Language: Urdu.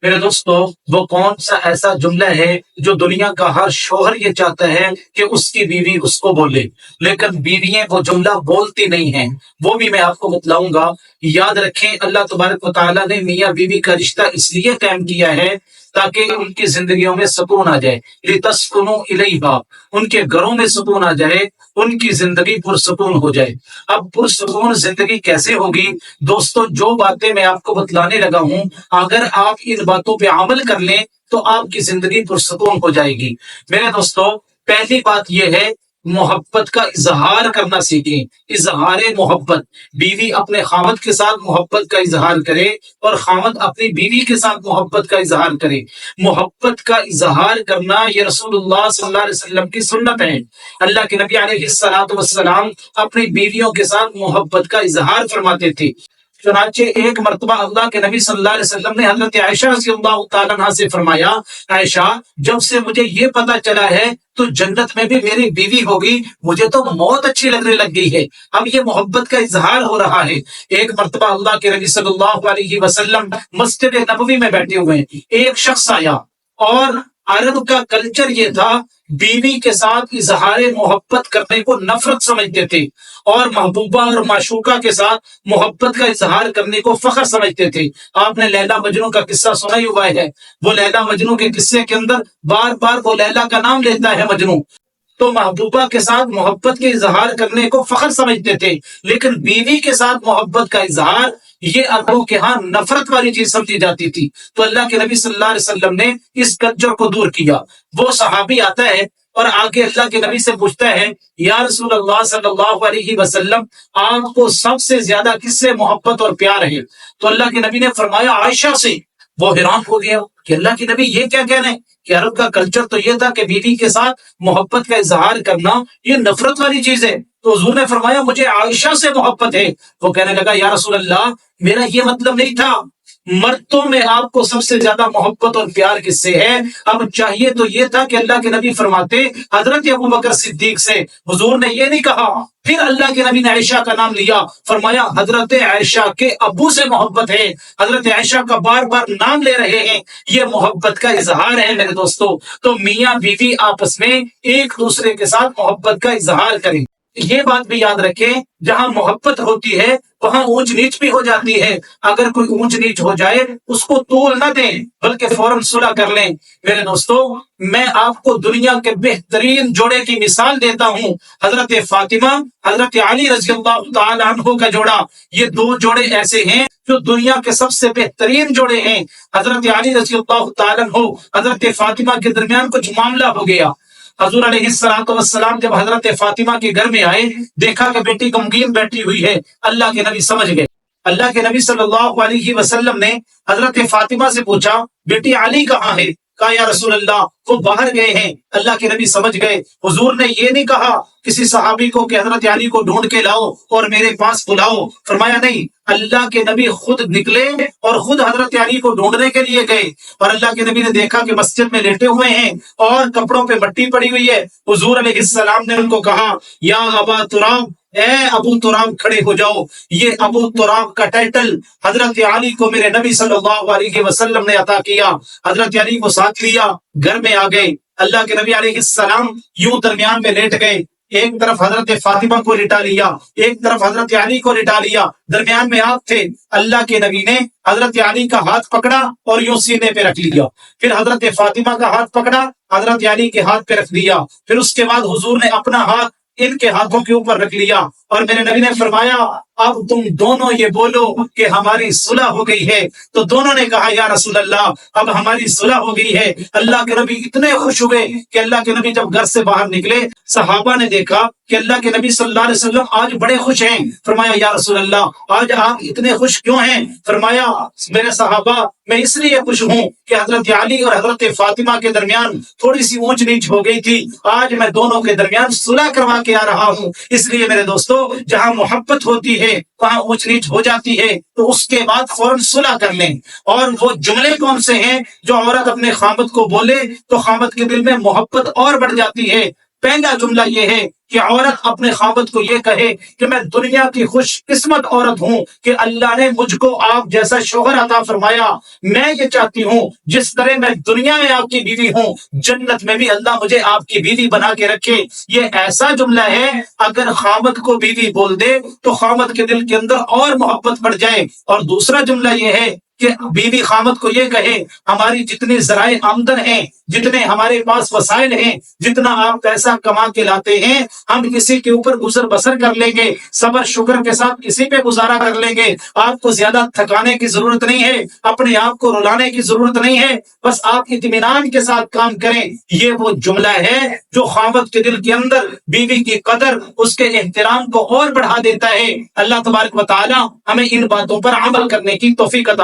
میرے دوستو، وہ کون سا ایسا جملہ ہے جو دنیا کا ہر شوہر یہ چاہتا ہے کہ اس کی بیوی اس کو بولے، لیکن بیویاں وہ جملہ بولتی نہیں ہیں؟ وہ بھی میں آپ کو بتلاؤں گا۔ یاد رکھیں، اللہ تبارک و تعالیٰ نے میاں بیوی کا رشتہ اس لیے قائم کیا ہے تاکہ ان کی زندگیوں میں سکون آ جائے، لِتَسْكُنُوا إِلَيْهَا، ان کے گھروں میں سکون آ جائے، ان کی زندگی پرسکون ہو جائے۔ اب پرسکون زندگی کیسے ہوگی؟ دوستو، جو باتیں میں آپ کو بتلانے لگا ہوں، اگر آپ ان باتوں پہ عمل کر لیں تو آپ کی زندگی پرسکون ہو جائے گی۔ میرے دوستو، پہلی بات یہ ہے، محبت کا اظہار کرنا سیکھیں۔ اظہار محبت، بیوی اپنے خاوند کے ساتھ محبت کا اظہار کرے اور خاوند اپنی بیوی کے ساتھ محبت کا اظہار کرے۔ محبت کا اظہار کرنا یہ رسول اللہ صلی اللہ علیہ وسلم کی سنت ہے۔ اللہ کے نبی علیہ السلام اپنی بیویوں کے ساتھ محبت کا اظہار فرماتے تھے۔ چنانچہ ایک مرتبہ اللہ کے نبی صلی اللہ علیہ وسلم نے حضرت عائشہ رضی اللہ تعالیٰ عنہا سے فرمایا، عائشہ، جب سے مجھے یہ پتا چلا ہے تو جنت میں بھی میری بیوی ہوگی، مجھے تو موت اچھی لگنے لگ گئی ہے۔ اب یہ محبت کا اظہار ہو رہا ہے۔ ایک مرتبہ اللہ کے نبی صلی اللہ علیہ وسلم مسجد نبوی میں بیٹھے ہوئے ہیں، ایک شخص آیا اور عرب کا کلچر یہ تھا، بیوی کے ساتھ اظہار محبت کرنے کو نفرت سمجھتے تھے اور محبوبہ اور معشوقہ کے ساتھ محبت کا اظہار کرنے کو فخر سمجھتے تھے۔ آپ نے لیلا مجنوں کا قصہ سنا ہی ہوا ہے۔ وہ لیلا مجنوں کے قصے کے اندر بار بار وہ لیلا کا نام لیتا ہے مجنوں، تو محبوبہ کے ساتھ محبت کے اظہار کرنے کو فخر سمجھتے تھے، لیکن بیوی کے ساتھ محبت کا اظہار یہ عربوں کے ہاں نفرت والی چیز سمجھی جاتی تھی۔ تو اللہ کے نبی صلی اللہ علیہ وسلم نے اس کلچر کو دور کیا۔ وہ صحابی آتا ہے اور آگے اللہ کے نبی سے پوچھتا ہے، یا رسول اللہ صلی اللہ علیہ وسلم، آپ کو سب سے زیادہ کس سے محبت اور پیار ہے؟ تو اللہ کے نبی نے فرمایا، عائشہ سے۔ وہ حیران ہو گیا کہ اللہ کے نبی یہ کیا کہہ رہے ہیں کہ عرب کا کلچر تو یہ تھا کہ بیوی کے ساتھ محبت کا اظہار کرنا یہ نفرت والی چیز ہے۔ تو حضور نے فرمایا، مجھے عائشہ سے محبت ہے۔ وہ کہنے لگا، یا رسول اللہ، میرا یہ مطلب نہیں تھا، مردوں میں آپ کو سب سے زیادہ محبت اور پیار کس سے ہے؟ اب چاہیے تو یہ تھا کہ اللہ کے نبی فرماتے حضرت ابو بکر صدیق سے۔ حضور نے یہ نہیں کہا، پھر اللہ کے نبی نے عائشہ کا نام لیا، فرمایا حضرت عائشہ کے ابو سے محبت ہے۔ حضرت عائشہ کا بار بار نام لے رہے ہیں، یہ محبت کا اظہار ہے میرے دوستو۔ تو میاں بیوی آپس میں ایک دوسرے کے ساتھ محبت کا اظہار کریں۔ یہ بات بھی یاد رکھیں، جہاں محبت ہوتی ہے وہاں اونچ نیچ بھی ہو جاتی ہے۔ اگر کوئی اونچ نیچ ہو جائے اس کو طول نہ دیں بلکہ فوراً صلح کر لیں۔ میرے دوستو، میں آپ کو دنیا کے بہترین جوڑے کی مثال دیتا ہوں، حضرت فاطمہ حضرت علی رضی اللہ تعالی عنہ کا جوڑا۔ یہ دو جوڑے ایسے ہیں جو دنیا کے سب سے بہترین جوڑے ہیں۔ حضرت علی رضی اللہ تعالی عنہ حضرت فاطمہ کے درمیان کچھ معاملہ ہو گیا۔ حضور علیہ السلام جب حضرت فاطمہ کے گھر میں آئے، دیکھا کہ بیٹی غمگین بیٹھی ہوئی ہے، اللہ کے نبی سمجھ گئے۔ اللہ کے نبی صلی اللہ علیہ وسلم نے حضرت فاطمہ سے پوچھا، بیٹی علی کہاں ہے؟ کہا، یا رسول اللہ، وہ باہر گئے ہیں۔ اللہ کے نبی سمجھ گئے۔ حضور نے یہ نہیں کہا کسی صحابی کو کہ حضرت علی کو ڈھونڈ کے لاؤ اور میرے پاس بلاؤ، فرمایا نہیں، اللہ کے نبی خود نکلے اور خود حضرت علی کو ڈھونڈنے کے لیے گئے، اور اللہ کے نبی نے دیکھا کہ مسجد میں لیٹے ہوئے ہیں اور کپڑوں پہ مٹی پڑی ہوئی ہے۔ حضور علیہ السلام نے ان کو کہا، یا ابا تراب، اے ابو تراب کھڑے ہو جاؤ۔ یہ ابو تراب کا ٹائٹل حضرت علی کو میرے نبی صلی اللہ علیہ وسلم نے عطا کیا۔ حضرت علی کو ساتھ لیا، گھر میں آ گئے۔ اللہ کے نبی علیہ السلام یوں درمیان میں لیٹ گئے، ایک طرف حضرت فاطمہ کو لٹا لیا، ایک طرف حضرت علی کو لٹا لیا، درمیان میں آپ تھے۔ اللہ کے نبی نے حضرت علی کا ہاتھ پکڑا اور یوں سینے پہ رکھ لیا، پھر حضرت فاطمہ کا ہاتھ پکڑا، حضرت علی کے ہاتھ پہ رکھ دیا، پھر اس کے بعد حضور نے اپنا ہاتھ ان کے ہاتھوں کے اوپر رکھ لیا، اور میرے نبی نے فرمایا، اب تم دونوں یہ بولو کہ ہماری صلح ہو گئی ہے۔ تو دونوں نے کہا، یا رسول اللہ، اب ہماری صلح ہو گئی ہے۔ اللہ کے نبی اتنے خوش ہوئے کہ اللہ کے نبی جب گھر سے باہر نکلے، صحابہ نے دیکھا کہ اللہ کے نبی صلی اللہ علیہ وسلم آج بڑے خوش ہیں۔ فرمایا، یا رسول اللہ، آج آپ اتنے خوش کیوں ہیں؟ فرمایا، میرے صحابہ، میں اس لیے خوش ہوں کہ حضرت علی اور حضرت فاطمہ کے درمیان تھوڑی سی اونچ نیچ ہو گئی تھی، آج میں دونوں کے درمیان صلح کروا کے آ رہا ہوں۔ اس لیے میرے دوستو، جہاں محبت ہوتی ہے وہاں اونچ نیچ ہو جاتی ہے، تو اس کے بعد فوراً صلح کر لیں۔ اور وہ جملے کون سے ہیں جو عورت اپنے خامد کو بولے تو خامد کے دل میں محبت اور بڑھ جاتی ہے؟ پہلا جملہ یہ ہے کہ عورت اپنے خاوند کو یہ کہے کہ میں دنیا کی خوش قسمت عورت ہوں کہ اللہ نے مجھ کو آپ جیسا شوہر عطا فرمایا. میں یہ چاہتی ہوں جس طرح میں دنیا میں آپ کی بیوی ہوں جنت میں بھی اللہ مجھے آپ کی بیوی بنا کے رکھے. یہ ایسا جملہ ہے اگر خاوند کو بیوی بول دے تو خاوند کے دل کے اندر اور محبت بڑھ جائے. اور دوسرا جملہ یہ ہے کہ بیوی خاوند کو یہ کہے ہماری جتنی ذرائع آمدن ہیں، جتنے ہمارے پاس وسائل ہیں، جتنا آپ پیسہ کما کے لاتے ہیں ہم کسی کے اوپر گزر بسر کر لیں گے، صبر شکر کے ساتھ کسی پہ گزارا کر لیں گے. آپ کو زیادہ تھکانے کی ضرورت نہیں ہے، اپنے آپ کو رلانے کی ضرورت نہیں ہے، بس آپ اطمینان کے ساتھ کام کریں. یہ وہ جملہ ہے جو خاوند کے دل کے اندر بیوی کی قدر، اس کے احترام کو اور بڑھا دیتا ہے. اللہ تبارک و تعالی ہمیں ان باتوں پر عمل کرنے کی توفیق عطا